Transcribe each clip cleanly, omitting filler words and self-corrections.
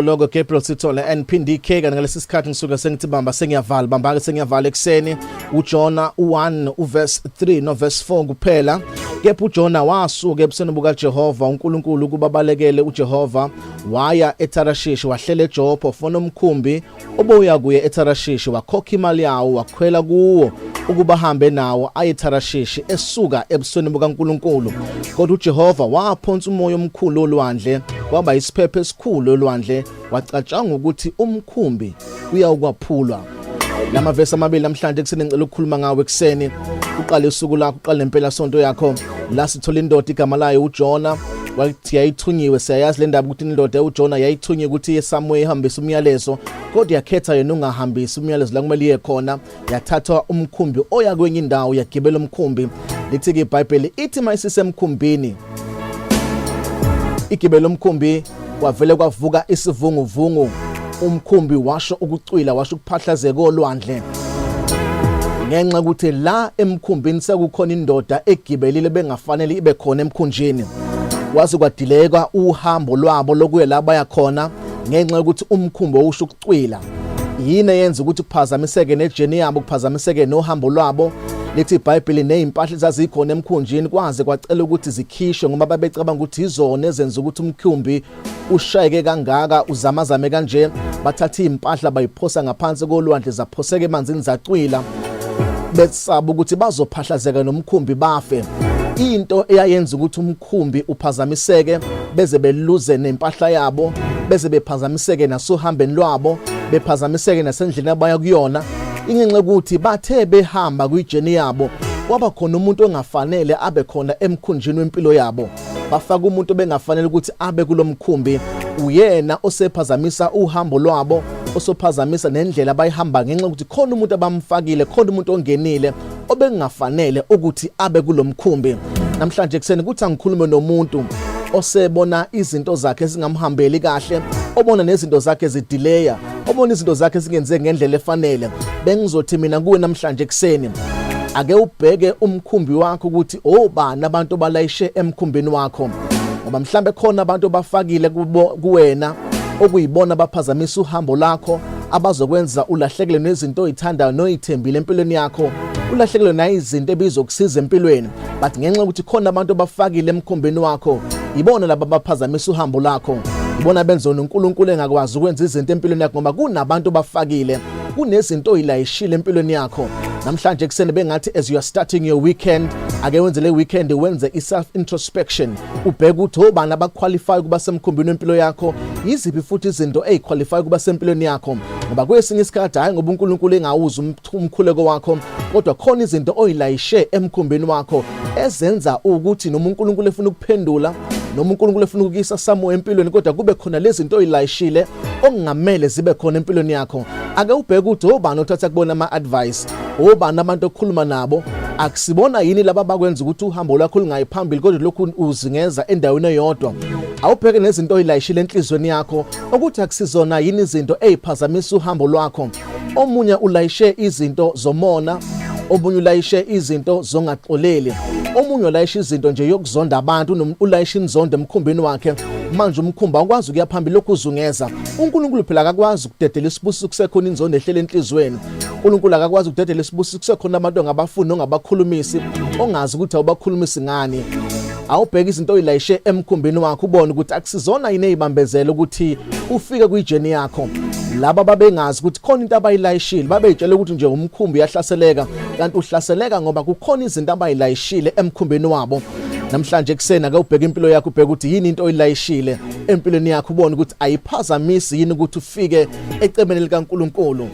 Logo Gabriel Sithola and Phindi K ngalesi sikhathi ngisuka sengithi bamba sengiyavala bamba ke sengiyavala ekseni uJona 1 uverse 3 no verse 4 kuphela kepha uJona wasuka ebusweni buka Jehova uNkulunkulu kubabalekele uJehova waya eTarashish wahlela eJopha fona umkhumbi obuya kuye eTarashish wakhokha imali yawo wakhwela kuwo ukuba hambe nawo aye eTarashish esuka ebusweni buka uNkulunkulu kodwa uJehova waphonsa umoya omkhulu olwandle kwaba isiphepho esikhulu olwandle wacatshanga ukuthi umkhumbi uyawukwaphulwa lamavesi amabili namhlanje kusene ngicela ukukhuluma ngawe ekseni uqale usuku lakho uqale impela sonto yakho la sithola indoda igama layo uJona wathi yayithunyiwe siyayazi le ndaba ukuthi indoda uJona yayithunyiwe ukuthi yeSamuel ihambise umyalezo kodwa yakhetha yena ungahambisi umyalezo la kumele iye khona yathatha umkhumbi oya kwenye indawo yagibela umkhumbi lithi ke iBhayibheli ithi mayisisemkhumbini igibela umkhumbi kwavele kwavuka isivunguvungu umkhumbi washo ukucwila washo ukuphahlazeka olwandle ngenxa ukuthi la emkhumbini sekukhona indoda egibelile bengafanele ibe khona emkhunjini wazi kwadileka uhambo lwabo lokuye la baya khona ngenxa ukuthi umkhumbi usho ukucwila yini yenza ukuthi kuphazamiseke nejeni yabo kuphazamiseke nohambo lwabo lithi iBhayibheli nezimpahla zazikhona emkhunjini kwaze kwacela ukuthi zikhishwe ngoba babecabanga ukuthi izona ezenza ukuthi umkhumbi ushayeke kangaka uzamazame kanje bathatha izimpahla bayiphosa ngaphansi kolwandle zaphoseka emanzini zacwila besaba ukuthi bazophahlazeka nomkhumbi bafe into eyayenza ukuthi umkhumbi uphazamiseke beze beluze nempahla yabo beze bephazamiseke nasohambeni lwabo bephazamiseke nasendlini abaya kuyona ingenxa ukuthi bathe behamba kwijeni yabo kwaba khona umuntu ongafanele abe khona emkhunjini wempilo yabo bafaka umuntu bengafanele ukuthi abe kulomkhumbi uyena osephazamisa uhambo lwabo osophazamisa nendlela abayihamba ngenxa ukuthi khona umuntu abamfakile khona umuntu ongenile obengafanele ukuthi abe kulomkhumbi namhlanje kuseni kuthi angikhulume nomuntu osebona izinto zakhe zingamhambeli kahle obona nezinto zakhe zidelaya obona izinto zakhe zingenzeki ngendlela efanele bengizothi mina kuwe namhlanje kuseni ake ubheke umkhumbi wakho ukuthi obani abantu balayishe emkhumbini wakho ngoba mhlambe khona abantu bafakile kuwena okuyibona baphazamisa uhambo lakho abazokwenza ulahlekele nezinto oyithandayo noyithembile empilweni yakho ulahlekele nayizinto ebizokusiza empilweni but ngenxa ukuthi khona abantu bafakile emkhumbini wakho ibona laba baphazamisa uhambo lakho ibona benza uNkulunkulu engakwazi ukwenza izinto empilweni yakho ngoba kunabantu bafakile kunezinto oyilayishile empilweni yakho namhlanje kusene bengathi as you are starting your weekend ake wenze le weekend wenze i-self introspection ubheke ukuthi obani abaqualify kuba semkhumbini wempilo yakho yiziphi futhi izinto eziqualify kuba sempilweni yakho ngoba kwesinye isikhathi hayi ngoba uNkulunkulu engawuza umkhuleko wakho kodwa khona izinto oyilayishe emkhumbini wakho ezenza ukuthi noma uNkulunkulu efuna ukuphendula noma uNkulunkulu efuna ukuyisa Samuel empilweni kodwa kube khona lezi zinto oyilayishile okungamele zibe khona empilweni yakho ake ubheke ukuthi obani othatha kubona ama-advice obani abantu okukhuluma nabo akusibona yini laba bakwenza ukuthi uhambo lwakho lungayi phambili kodwa lokhu uzingeza endaweni eyodwa awubheke nezinto oyilayishile enhlizweni yakho ukuthi akusizona yini izinto eziphazamisa uhambo lwakho omunye ulayishe izinto zomona omunye ulayishe izinto zongaxoleli omunye ulayishe izinto nje yokuzonda abantu ulayishe inzondo emkhumbini wakhe manje umkhumba akwazi ukuya phambili lokhu uzungeza uNkulunkulu phela akakwazi ukudedela isibusiso kusekhona inzondo ehlele enhlizweni uNkulunkulu akakwazi ukudedela isibusiso kusekhona abantu ongabafuni ongabakhulumisi ongazi ukuthi awubakhulumisi ngani awubheka izinto oyilayishe emkhumbini wakho ubone ukuthi akusizona yini ezibambezela ukuthi ufike kwijeni yakho laba babengazi ukuthi khona into abayilayishile babeyitshela ukuthi nje umkhumbi uyahlaseleka kanti uhlaseleka ngoba kukhona izinto abayilayishile emkhumbini wabo namhlanje kusena ake ubheke impilo yakho ubheke ukuthi yini into oyilayishile empilweni yakho ubone ukuthi ayiphazamisi yini ukuthi ufike ecebeni likaNkulunkulu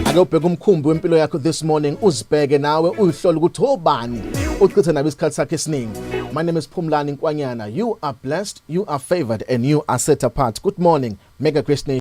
ake ubheke umkhumbi wempilo yakho this morning uzibheke nawe uyihlola ukuthi obani uchithe nabe isikhathi sakhe esiningi. My name is Phumlani Nkwanyana. You are blessed, you are favored and you are set apart. Good morning, Mega Christian.